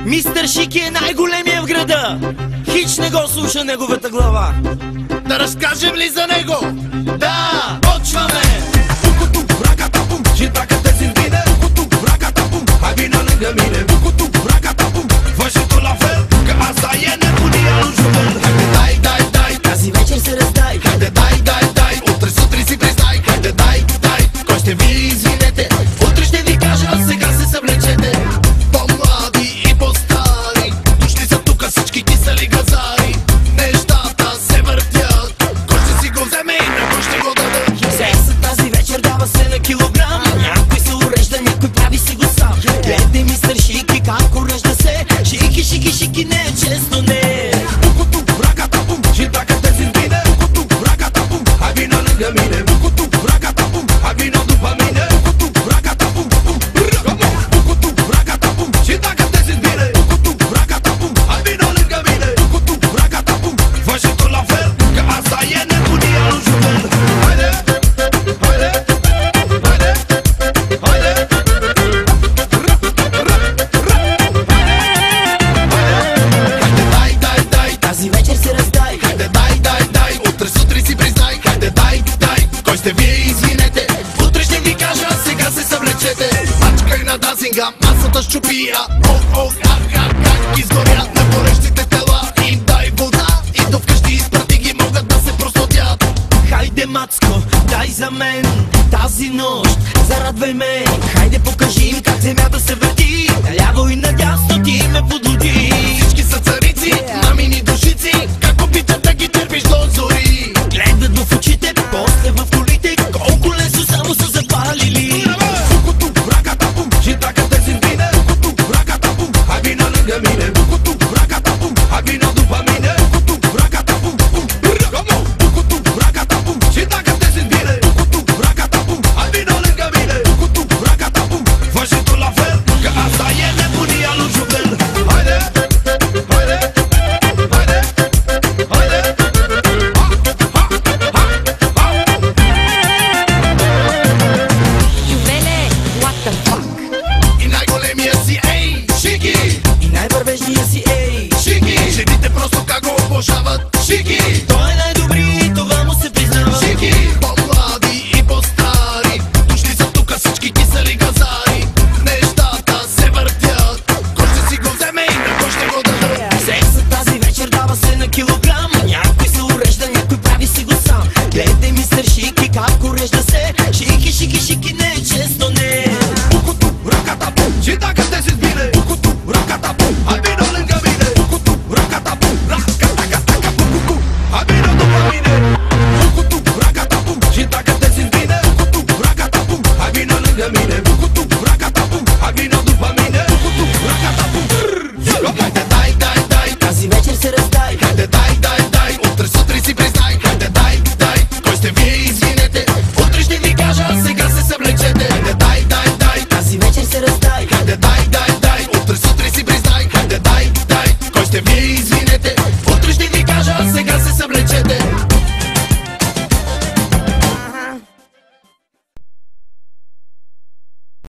Мистер Шики е най-големия в града. Хич не го слуша неговата глава. Да разкажем ли за него? Да, почваме! Bucutu, racatapum, și dacă te simți bine Bucutu, racatapum, hai vino lângă mine Bucutu, racatapum, fă și tu la fel Că asta e nebunia lui Juvel. Haide, dai, dai, dai, Тази вечер се раздай. haide, dai, dai, dai Утре сутрин си признай, haide, dai, dai Кой ще ви извинете, утре ще ви кажа, сега се съвлечете. По-млади и по-стари, дошли са тука всички кисели газари. Нещата се въртят, кой ще си го вземе и на кой ще го даде. Секса тази вечер дава се на килограм. Някой се урежда, някой прави си го сам. Гледай мистер Шики как урежда се. Шики, шики, шики, не е често, не. Bucutu, racatapum, și dacă te simți bine Bucutu, racatapum, hai vino lângă mine Bucutu, racatapum, hai vino după mine Bucutu, racatapum, Bucutu, racatapum, și dacă te simți bine Bucutu, racatapum, hai vino lângă mine Bucutu, racatapum, fă și tu la fel Că asta e nebunia lui Juvel. Haide, haide, haide, haide Dai, dai, dai, Тази вечер се раздай. haide, dai, dai, dai Утре сутрин си признай, haide, dai, dai Кой ще вие извинете, утре ще ви кажа, сега се съвлечете. Мачкай на дансинга, масата щупия Ох, ох, ах, ах, как изгоря на горещите тела. Им дай вода и до вкъщи изпрати ги, могат да се просладят. Хайде, Мацко, дай за мен тази нощ, зарадвай ме. Хайде, покажи им как земята се върти.